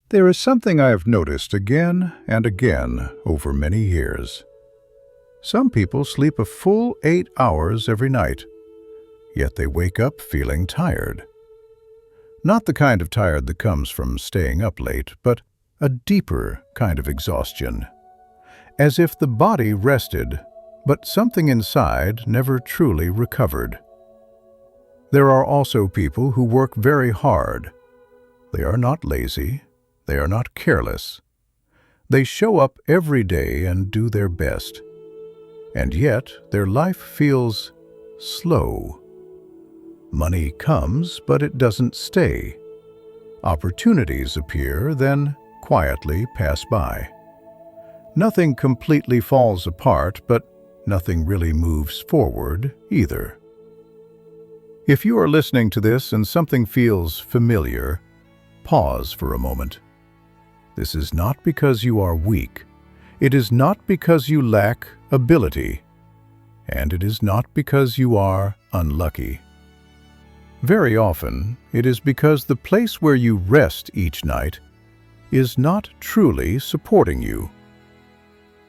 There is something I have noticed again and again over many years. Some people sleep a full 8 hours every night, yet they wake up feeling tired. Not the kind of tired that comes from staying up late, but a deeper kind of exhaustion. As if the body rested, but something inside never truly recovered. There are also people who work very hard. They are not lazy. They are not careless. They show up every day and do their best. And yet, their life feels slow. Money comes, but it doesn't stay. Opportunities appear, then quietly pass by. Nothing completely falls apart, but nothing really moves forward either. If you are listening to this and something feels familiar, pause for a moment. This is not because you are weak. It is not because you lack ability. And it is not because you are unlucky. Very often, it is because the place where you rest each night is not truly supporting you.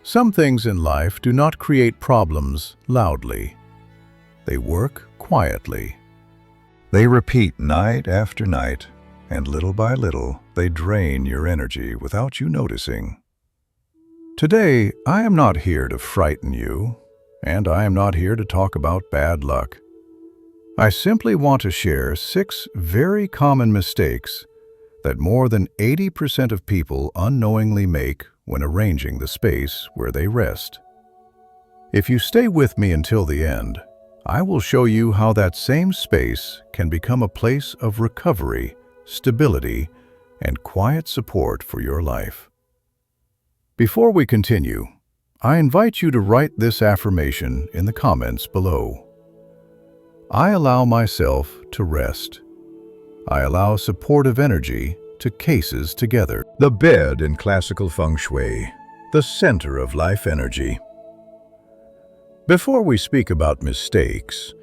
Some things in life do not create problems loudly. They work quietly. They repeat night after night, and little by little, they drain your energy without you noticing. Today, I am not here to frighten you, and I am not here to talk about bad luck. I simply want to share 6 very common mistakes that more than 80% of people unknowingly make when arranging the space where they rest. If you stay with me until the end, I will show you how that same space can become a place of recovery, stability, and quiet support for your life. Before we continue, I invite you to write this affirmation in the comments below. I allow myself to rest. I allow supportive energy to cases together. The bed in classical Feng Shui, the center of life energy. Before we speak about mistakes,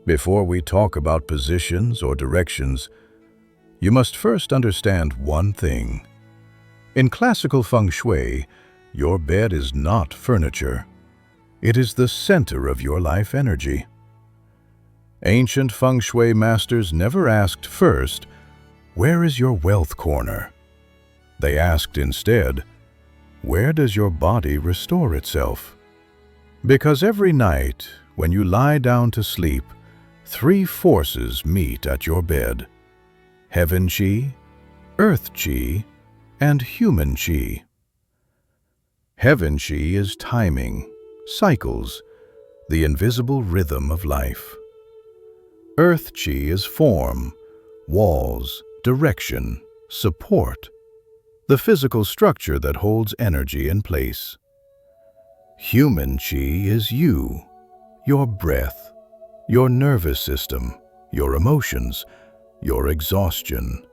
before we talk about positions or directions, you must first understand one thing. In classical Feng Shui, your bed is not furniture. It is the center of your life energy. Ancient Feng Shui masters never asked first, "Where is your wealth corner?" They asked instead, "Where does your body restore itself?" Because every night, when you lie down to sleep, 3 forces meet at your bed: Heaven Qi, Earth Qi, and Human Qi. Heaven Qi is timing, cycles, the invisible rhythm of life. Earth Qi is form, walls, direction, support, the physical structure that holds energy in place. Human Qi is you, your breath, your nervous system, your emotions, your exhaustion.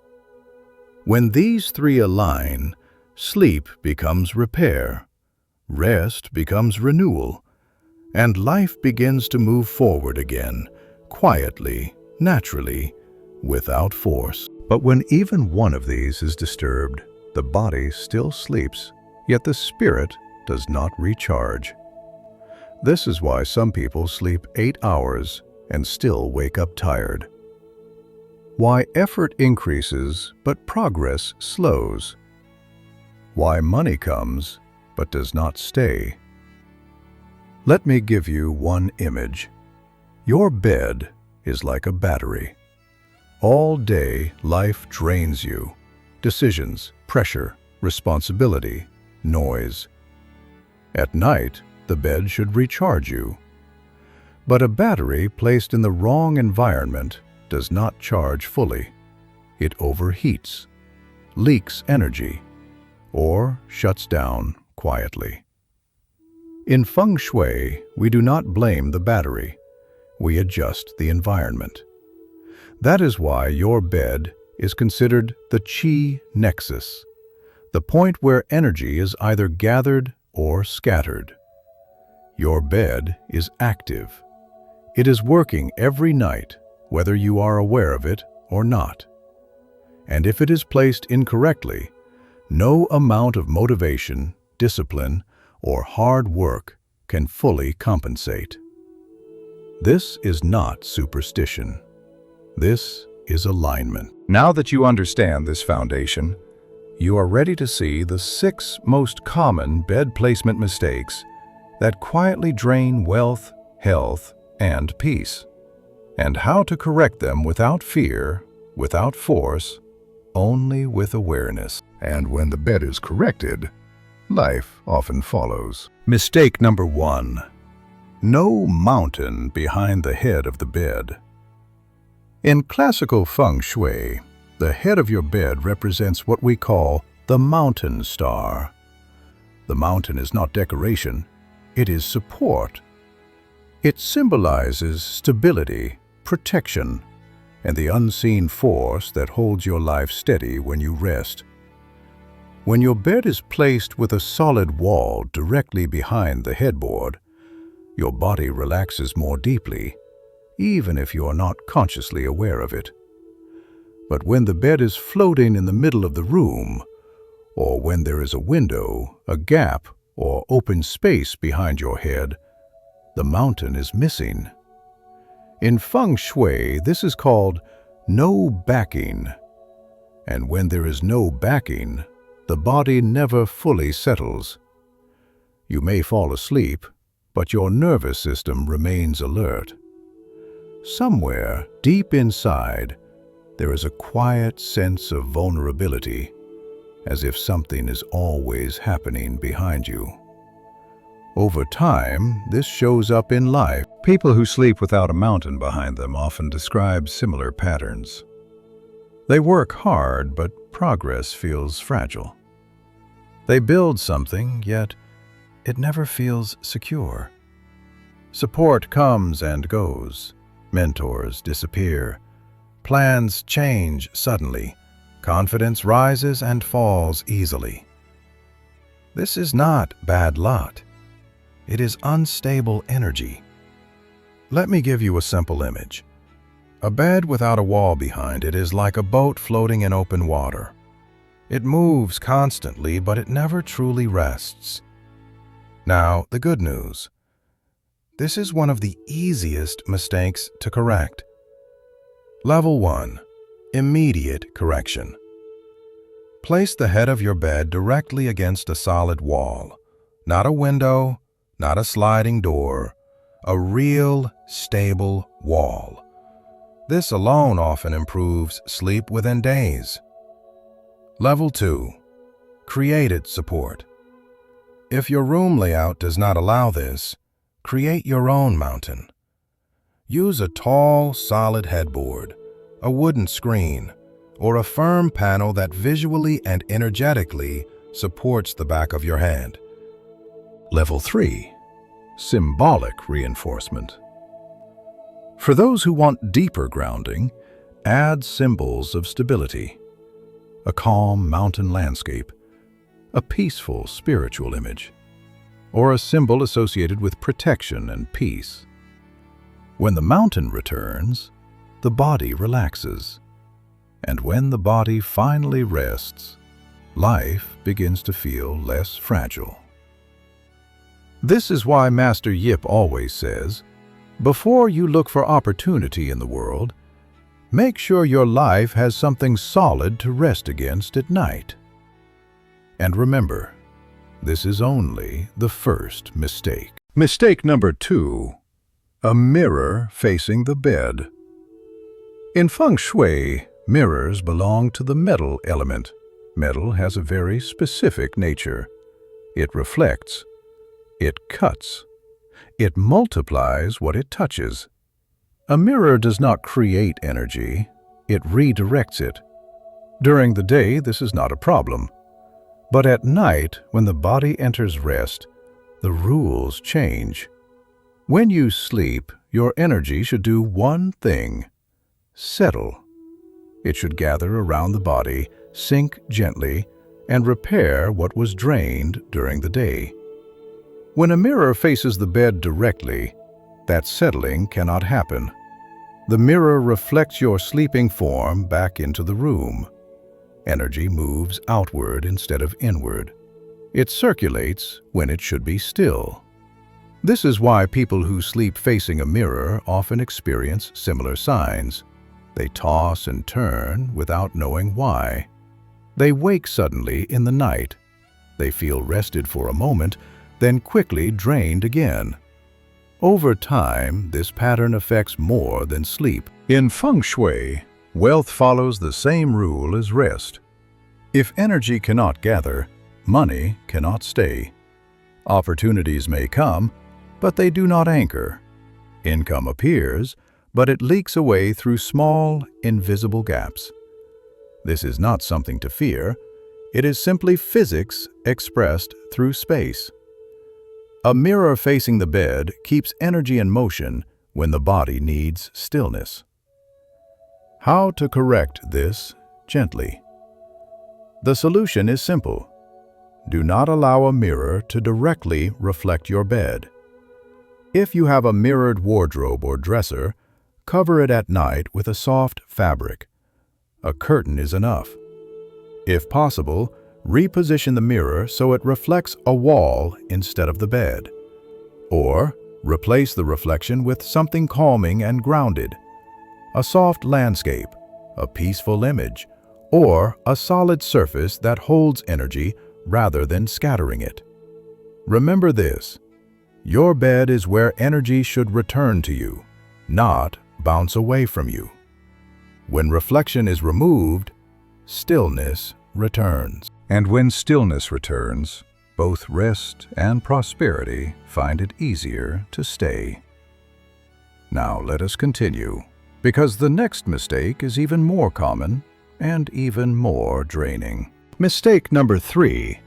When these 3 align, sleep becomes repair, rest becomes renewal, and life begins to move forward again, quietly, naturally, without force. But when even one of these is disturbed, the body still sleeps, yet the spirit does not recharge. This is why some people sleep 8 hours and still wake up tired. Why effort increases but progress slows. Why money comes but does not stay. Let me give you one image. Your bed is like a battery. All day, life drains you. Decisions, pressure, responsibility, noise. At night, the bed should recharge you. But a battery placed in the wrong environment does not charge fully. It overheats, leaks energy, or shuts down quietly. In Feng Shui, we do not blame the battery. We adjust the environment. That is why your bed is considered the Qi nexus, the point where energy is either gathered or scattered. Your bed is active. It is working every night, whether you are aware of it or not. And if it is placed incorrectly, No amount of motivation, discipline, or hard work can fully compensate. This is not superstition. This is alignment. Now that you understand this foundation, you are ready to see the 6 most common bed placement mistakes that quietly drain wealth, health, and peace, and how to correct them without fear, without force, only with awareness. And when the bed is corrected, life often follows. Mistake number 1. No mountain behind the head of the bed. In classical Feng Shui, the head of your bed represents what we call the mountain star. The mountain is not decoration, it is support. It symbolizes stability, protection, and the unseen force that holds your life steady when you rest. When your bed is placed with a solid wall directly behind the headboard, your body relaxes more deeply, even if you are not consciously aware of it. But when the bed is floating in the middle of the room, or when there is a window, a gap, or open space behind your head, the mountain is missing. In Feng Shui, this is called no backing. And when there is no backing, the body never fully settles. You may fall asleep, but your nervous system remains alert. Somewhere deep inside, there is a quiet sense of vulnerability, as if something is always happening behind you. Over time, this shows up in life. People who sleep without a mountain behind them often describe similar patterns. They work hard, but progress feels fragile. They build something, yet it never feels secure. Support comes and goes. Mentors disappear. Plans change suddenly. Confidence rises and falls easily. This is not bad luck. It is unstable energy. Let me give you a simple image. A bed without a wall behind it is like a boat floating in open water. It moves constantly, but it never truly rests. Now, the good news. This is one of the easiest mistakes to correct. Level 1. Immediate correction. Place the head of your bed directly against a solid wall. Not a window, not a sliding door, a real, stable wall. This alone often improves sleep within days. Level 2. Created support. If your room layout does not allow this, create your own mountain. Use a tall, solid headboard, a wooden screen, or a firm panel that visually and energetically supports the back of your head. Level 3. Symbolic reinforcement. For those who want deeper grounding, add symbols of stability. A calm mountain landscape, a peaceful spiritual image, or a symbol associated with protection and peace. When the mountain returns, the body relaxes. And when the body finally rests, life begins to feel less fragile. This is why Master Yip always says, before you look for opportunity in the world, make sure your life has something solid to rest against at night. And remember, this is only the first mistake. Mistake number 2. A mirror facing the bed. In Feng Shui, mirrors belong to the metal element. Metal has a very specific nature. It reflects. It cuts. It multiplies what it touches. A mirror does not create energy. It redirects it. During the day, this is not a problem. But at night, when the body enters rest, the rules change. When you sleep, your energy should do one thing: settle. It should gather around the body, sink gently, and repair what was drained during the day. When a mirror faces the bed directly, that settling cannot happen. The mirror reflects your sleeping form back into the room. Energy moves outward instead of inward. It circulates when it should be still. This is why people who sleep facing a mirror often experience similar signs. They toss and turn without knowing why. They wake suddenly in the night. They feel rested for a moment, then quickly drained again. Over time, this pattern affects more than sleep. In Feng Shui, wealth follows the same rule as rest. If energy cannot gather, money cannot stay. Opportunities may come, but they do not anchor. Income appears, but it leaks away through small, invisible gaps. This is not something to fear. It is simply physics expressed through space. A mirror facing the bed keeps energy in motion when the body needs stillness. How to correct this gently? The solution is simple. Do not allow a mirror to directly reflect your bed. If you have a mirrored wardrobe or dresser, cover it at night with a soft fabric. A curtain is enough. If possible, reposition the mirror so it reflects a wall instead of the bed. Or replace the reflection with something calming and grounded. A soft landscape, a peaceful image, or a solid surface that holds energy rather than scattering it. Remember this: your bed is where energy should return to you, not bounce away from you. When reflection is removed, stillness returns. And when stillness returns, both rest and prosperity find it easier to stay. Now let us continue, because the next mistake is even more common and even more draining. Mistake number 3.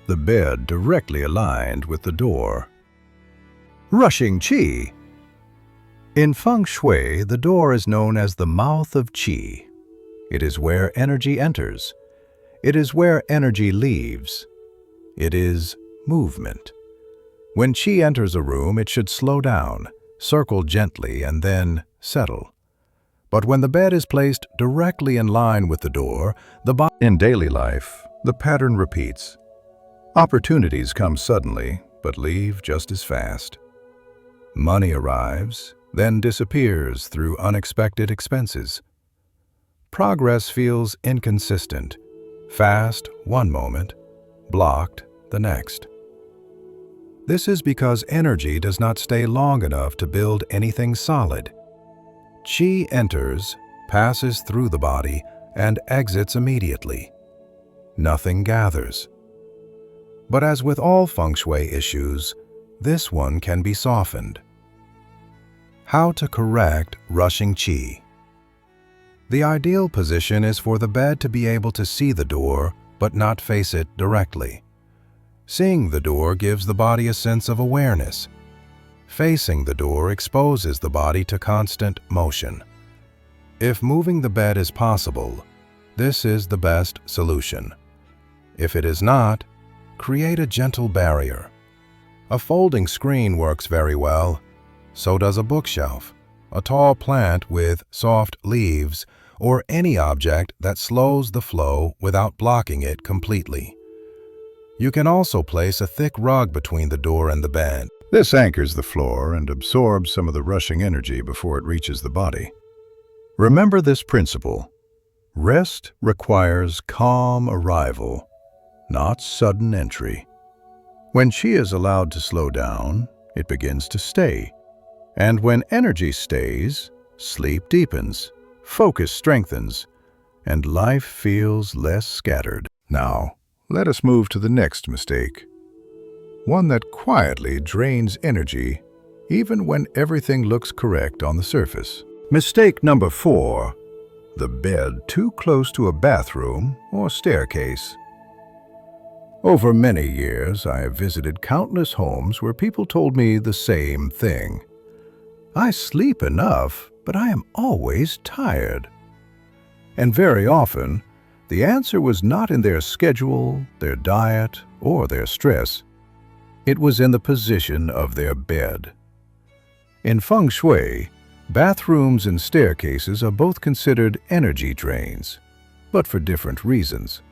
The bed directly aligned with the door. Rushing qi. In Feng Shui, the door is known as the mouth of qi. It is where energy enters. It is where energy leaves. It is movement. When qi enters a room, it should slow down, circle gently, and then settle. But when the bed is placed directly in line with the door, in daily life, the pattern repeats. Opportunities come suddenly, but leave just as fast. Money arrives, then disappears through unexpected expenses. Progress feels inconsistent, fast one moment, blocked the next. This is because energy does not stay long enough to build anything solid. Qi enters, passes through the body, and exits immediately. Nothing gathers. But as with all Feng Shui issues, this one can be softened. How to correct rushing qi. The ideal position is for the bed to be able to see the door, but not face it directly. Seeing the door gives the body a sense of awareness. Facing the door exposes the body to constant motion. If moving the bed is possible, this is the best solution. If it is not, create a gentle barrier. A folding screen works very well. So does a bookshelf, a tall plant with soft leaves, or any object that slows the flow without blocking it completely. You can also place a thick rug between the door and the bed. This anchors the floor and absorbs some of the rushing energy before it reaches the body. Remember this principle. Rest requires calm arrival, not sudden entry. When qi is allowed to slow down, it begins to stay. And when energy stays, sleep deepens, focus strengthens, and life feels less scattered. Now, let us move to the next mistake. One that quietly drains energy, even when everything looks correct on the surface. Mistake number 4. The bed too close to a bathroom or staircase. Over many years, I have visited countless homes where people told me the same thing. I sleep enough, but I am always tired. And very often, the answer was not in their schedule, their diet, or their stress. It was in the position of their bed. In Feng Shui, bathrooms and staircases are both considered energy drains. but for different reasons.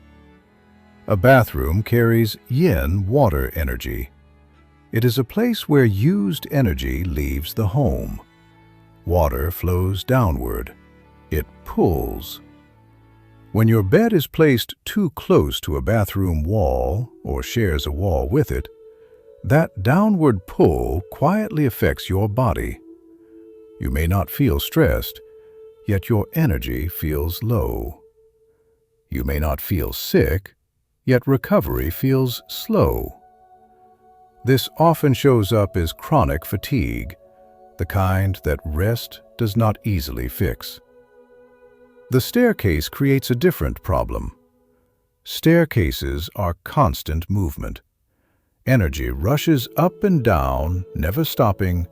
A bathroom carries yin water energy. It is a place where used energy leaves the home. Water flows downward. It pulls. When your bed is placed too close to a bathroom wall or shares a wall with it, that downward pull quietly affects your body. You may not feel stressed, yet your energy feels low. You may not feel sick, yet recovery feels slow. This often shows up as chronic fatigue, the kind that rest does not easily fix. The staircase creates a different problem. Staircases are constant movement. Energy rushes up and down, never stopping,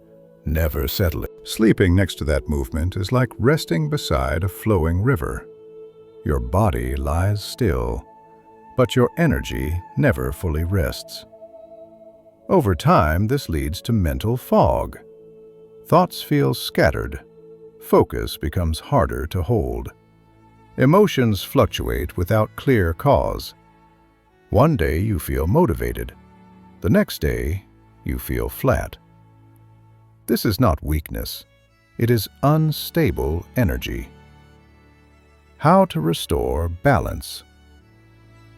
never settling. Sleeping next to that movement is like resting beside a flowing river. Your body lies still, but your energy never fully rests. Over time, this leads to mental fog. Thoughts feel scattered. Focus becomes harder to hold. Emotions fluctuate without clear cause. One day you feel motivated. The next day, you feel flat. This is not weakness. It is unstable energy. How to restore balance?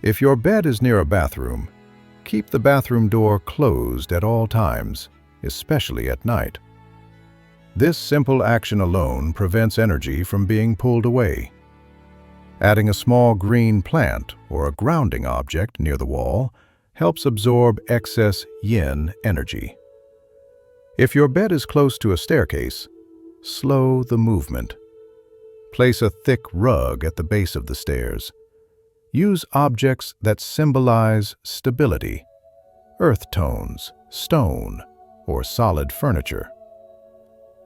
If your bed is near a bathroom, keep the bathroom door closed at all times, especially at night. This simple action alone prevents energy from being pulled away. Adding a small green plant or a grounding object near the wall helps absorb excess yin energy. If your bed is close to a staircase, slow the movement. Place a thick rug at the base of the stairs. Use objects that symbolize stability, earth tones, stone, or solid furniture.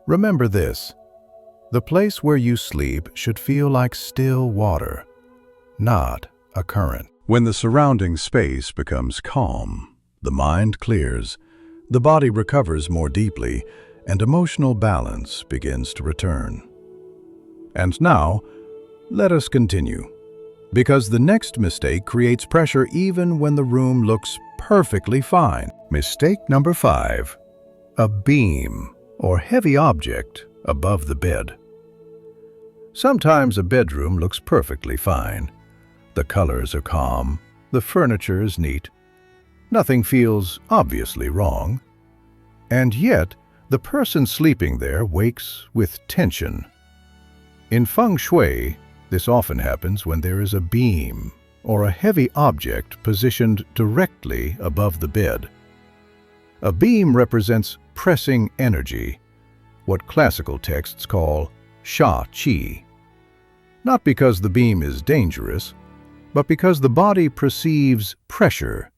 Remember this: the place where you sleep should feel like still water, not a current. When the surrounding space becomes calm, the mind clears, the body recovers more deeply, and emotional balance begins to return. And now, let us continue. Because the next mistake creates pressure even when the room looks perfectly fine. Mistake number 5. A beam or heavy object above the bed. Sometimes a bedroom looks perfectly fine. The colors are calm, the furniture is neat. Nothing feels obviously wrong. And yet, the person sleeping there wakes with tension. In Feng Shui, this often happens when there is a beam or a heavy object positioned directly above the bed. A beam represents pressing energy, what classical texts call sha qi. Not because the beam is dangerous, but because the body perceives pressure,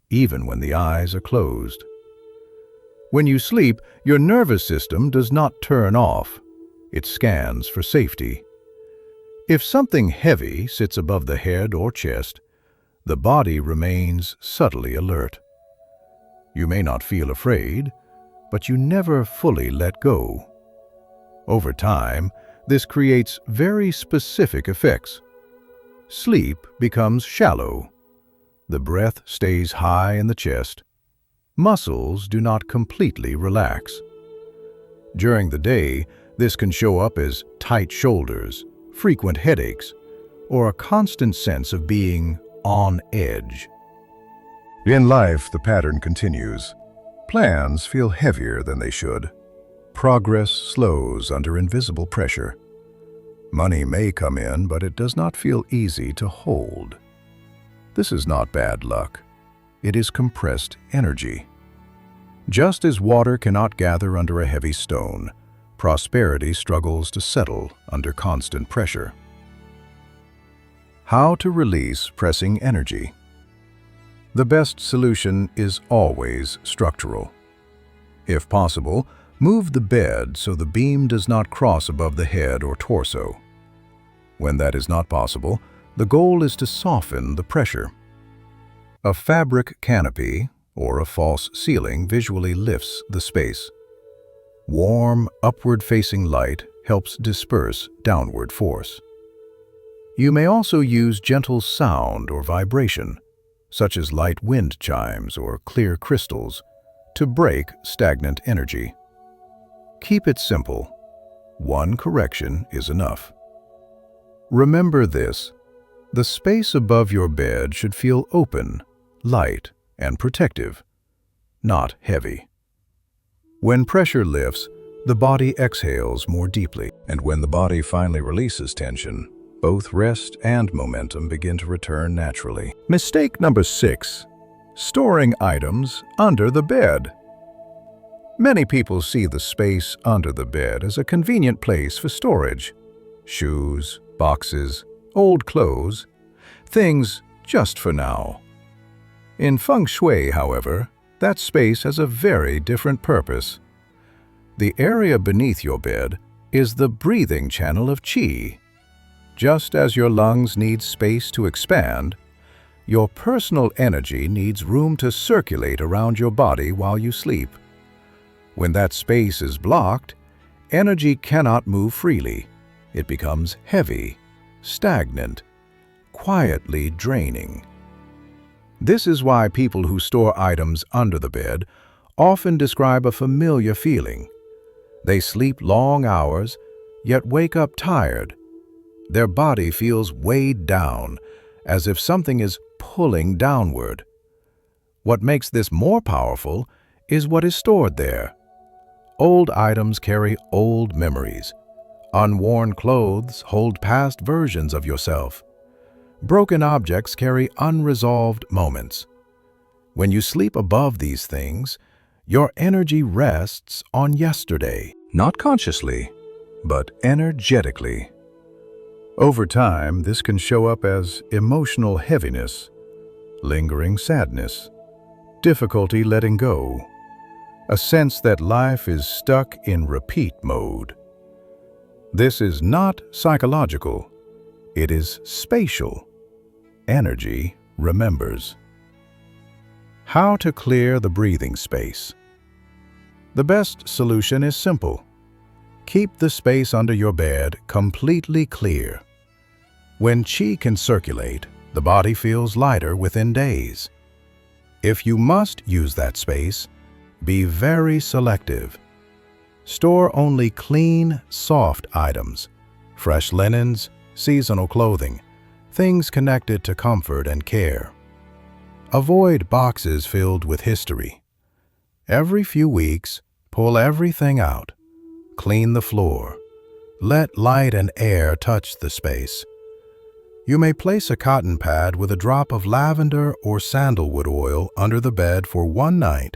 even when the eyes are closed. When you sleep, your nervous system does not turn off. It scans for safety. If something heavy sits above the head or chest, the body remains subtly alert. You may not feel afraid, but you never fully let go. Over time, this creates very specific effects. Sleep becomes shallow. The breath stays high in the chest. Muscles do not completely relax. During the day, this can show up as tight shoulders, frequent headaches, or a constant sense of being on edge. In life, the pattern continues. Plans feel heavier than they should. Progress slows under invisible pressure. Money may come in, but it does not feel easy to hold. This is not bad luck. It is compressed energy. Just as water cannot gather under a heavy stone, prosperity struggles to settle under constant pressure. How to release pressing energy? The best solution is always structural. If possible, move the bed so the beam does not cross above the head or torso. When that is not possible, the goal is to soften the pressure. A fabric canopy or a false ceiling visually lifts the space. Warm, upward-facing light helps disperse downward force. You may also use gentle sound or vibration, such as light wind chimes or clear crystals, to break stagnant energy. Keep it simple. One correction is enough. Remember this: the space above your bed should feel open, light, and protective, not heavy. When pressure lifts, the body exhales more deeply, and when the body finally releases tension, both rest and momentum begin to return naturally. Mistake number 6: storing items under the bed. Many people see the space under the bed as a convenient place for storage. Shoes, boxes, old clothes, things just for now. In Feng Shui, however, that space has a very different purpose. The area beneath your bed is the breathing channel of qi. Just as your lungs need space to expand, your personal energy needs room to circulate around your body while you sleep. When that space is blocked, energy cannot move freely. It becomes heavy, stagnant, quietly draining. This is why people who store items under the bed often describe a familiar feeling. They sleep long hours, yet wake up tired. Their body feels weighed down, as if something is pulling downward. What makes this more powerful is what is stored there. Old items carry old memories. Unworn clothes hold past versions of yourself. Broken objects carry unresolved moments. When you sleep above these things, your energy rests on yesterday, not consciously, but energetically. Over time, this can show up as emotional heaviness, lingering sadness, difficulty letting go, a sense that life is stuck in repeat mode. This is not psychological, it is spatial. Energy remembers. How to clear the breathing space? The best solution is simple. Keep the space under your bed completely clear. When qi can circulate, the body feels lighter within days. If you must use that space, be very selective. Store only clean, soft items, fresh linens, seasonal clothing, things connected to comfort and care. Avoid boxes filled with history. Every few weeks, pull everything out. Clean the floor. Let light and air touch the space. You may place a cotton pad with a drop of lavender or sandalwood oil under the bed for one night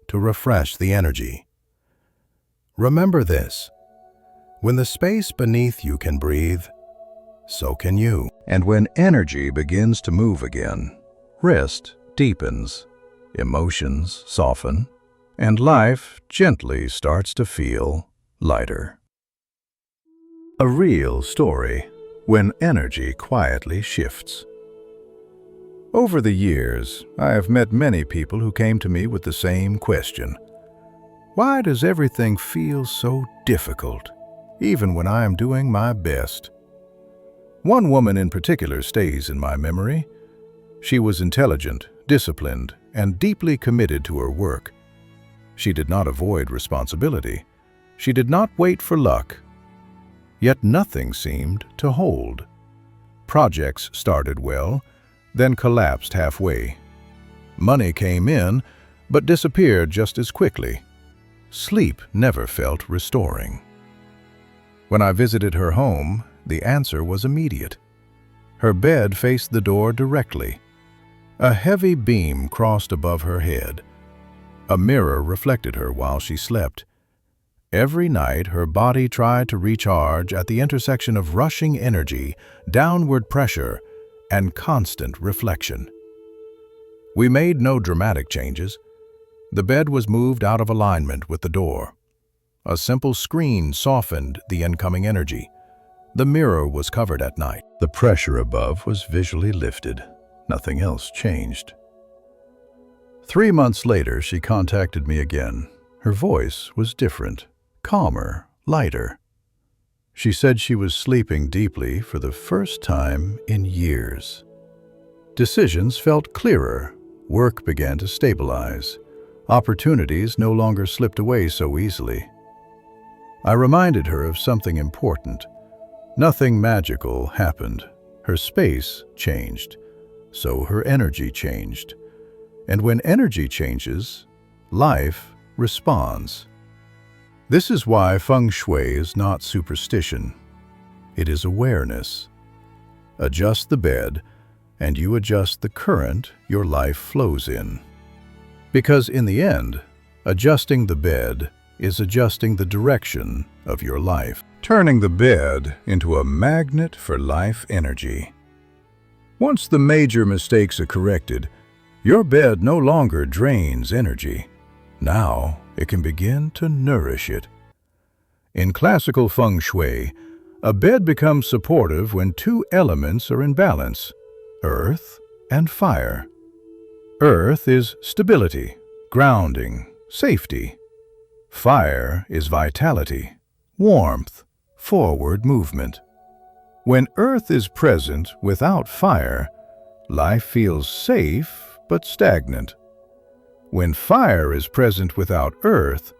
to refresh the energy. Remember this: when the space beneath you can breathe, so can you. And when energy begins to move again, rest deepens, emotions soften, and life gently starts to feel lighter. A real story when energy quietly shifts. Over the years, I have met many people who came to me with the same question. Why does everything feel so difficult, even when I am doing my best? One woman in particular stays in my memory. She was intelligent, disciplined, and deeply committed to her work. She did not avoid responsibility. She did not wait for luck. Yet nothing seemed to hold. Projects started well, then collapsed halfway. Money came in, but disappeared just as quickly. Sleep never felt restoring. When I visited her home, the answer was immediate. Her bed faced the door directly. A heavy beam crossed above her head. A mirror reflected her while she slept. Every night, her body tried to recharge at the intersection of rushing energy, downward pressure, and constant reflection. We made no dramatic changes. The bed was moved out of alignment with the door. A simple screen softened the incoming energy. The mirror was covered at night. The pressure above was visually lifted. Nothing else changed. 3 months later, she contacted me again. Her voice was different, calmer, lighter. She said she was sleeping deeply for the first time in years. Decisions felt clearer, work began to stabilize, opportunities no longer slipped away so easily. I reminded her of something important. Nothing magical happened. Her space changed, so her energy changed. And when energy changes, life responds. This is why Feng Shui is not superstition. It is awareness. Adjust the bed, and you adjust the current your life flows in. Because in the end, adjusting the bed is adjusting the direction of your life, turning the bed into a magnet for life energy. Once the major mistakes are corrected, your bed no longer drains energy. Now it can begin to nourish it. In classical Feng Shui, a bed becomes supportive when two elements are in balance: earth and fire. Earth is stability, grounding, safety. Fire is vitality, warmth, forward movement. When earth is present without fire, life feels safe but stagnant. When fire is present without earth,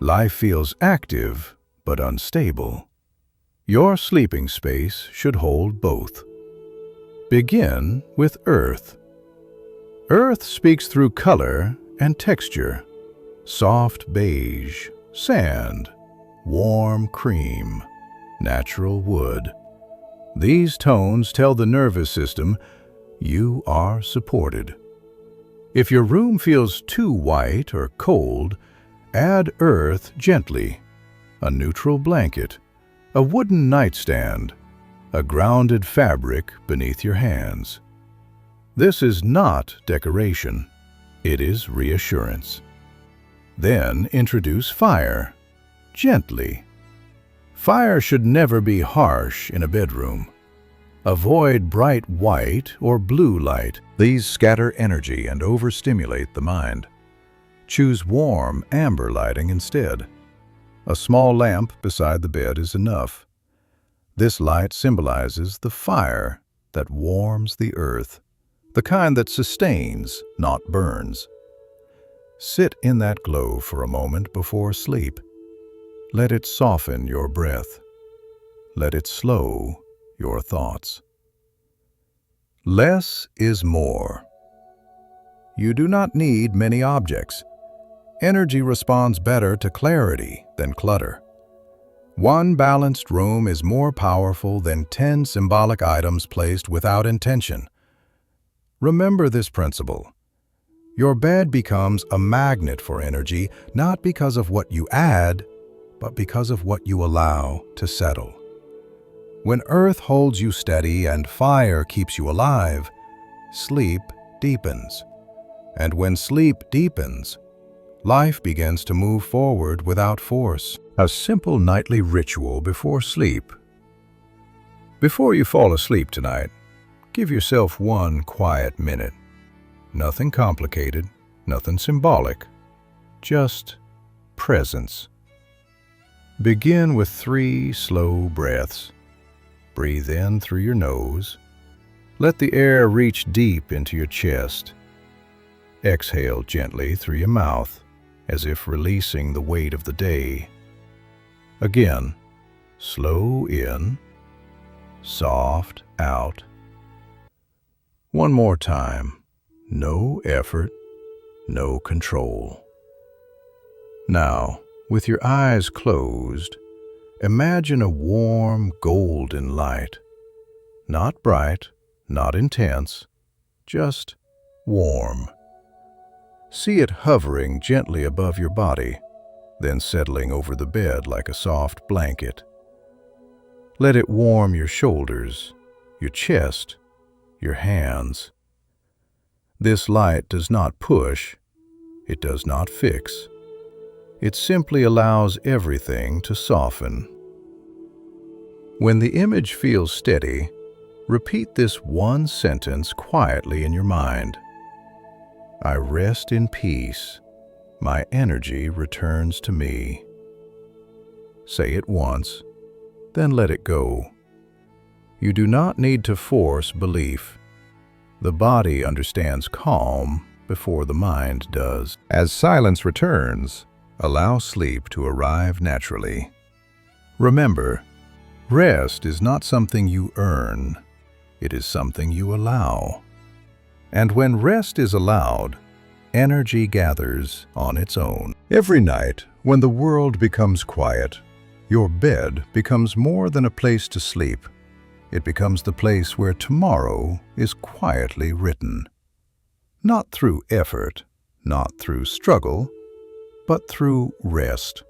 life feels active but unstable. Your sleeping space should hold both. Begin with earth. Earth speaks through color and texture: soft beige, sand, warm cream, natural wood. These tones tell the nervous system you are supported. If your room feels too white or cold, add earth gently: a neutral blanket, a wooden nightstand, a grounded fabric beneath your hands. This is not decoration. It is reassurance. Then introduce fire, gently. Fire should never be harsh in a bedroom. Avoid bright white or blue light. These scatter energy and overstimulate the mind. Choose warm amber lighting instead. A small lamp beside the bed is enough. This light symbolizes the fire that warms the earth, the kind that sustains, not burns. Sit in that glow for a moment before sleep. Let it soften your breath. Let it slow your thoughts. Less is more. You do not need many objects. Energy responds better to clarity than clutter. One balanced room is more powerful than 10 symbolic items placed without intention. Remember this principle. Your bed becomes a magnet for energy, not because of what you add, but because of what you allow to settle. When earth holds you steady and fire keeps you alive, sleep deepens. And when sleep deepens, life begins to move forward without force. A simple nightly ritual before sleep. Before you fall asleep tonight, give yourself one quiet minute. Nothing complicated, nothing symbolic, just presence. Begin with 3 slow breaths. Breathe in through your nose. Let the air reach deep into your chest. Exhale gently through your mouth, as if releasing the weight of the day. Again, slow in, soft out. One more time. No effort, no control. Now, with your eyes closed, imagine a warm golden light. Not bright, not intense, just warm. See it hovering gently above your body, then settling over the bed like a soft blanket. Let it warm your shoulders, your chest, your hands. This light does not push, it does not fix. It simply allows everything to soften. When the image feels steady, repeat this one sentence quietly in your mind. I rest in peace. My energy returns to me. Say it once, then let it go. You do not need to force belief. The body understands calm before the mind does. As silence returns, allow sleep to arrive naturally. Remember, rest is not something you earn. It is something you allow. And when rest is allowed, energy gathers on its own. Every night, when the world becomes quiet, your bed becomes more than a place to sleep. It becomes the place where tomorrow is quietly written. Not through effort, not through struggle, but through rest.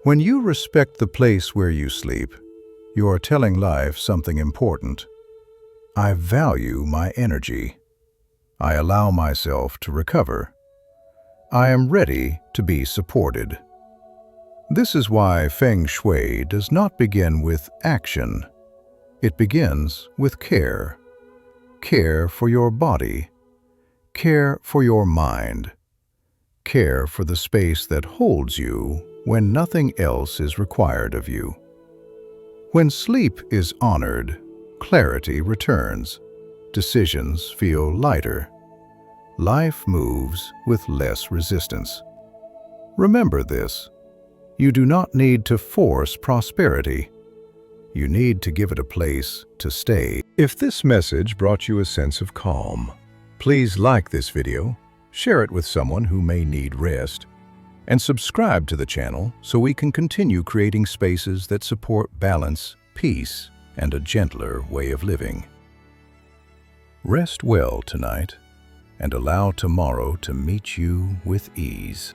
When you respect the place where you sleep, you are telling life something important. I value my energy. I allow myself to recover. I am ready to be supported. This is why Feng Shui does not begin with action. It begins with care. Care for your body. Care for your mind. Care for the space that holds you when nothing else is required of you. When sleep is honored, clarity returns. Decisions feel lighter. Life moves with less resistance. Remember this. You do not need to force prosperity. You need to give it a place to stay. If this message brought you a sense of calm, please like this video, share it with someone who may need rest, and subscribe to the channel so we can continue creating spaces that support balance, peace, and a gentler way of living. Rest well tonight and allow tomorrow to meet you with ease.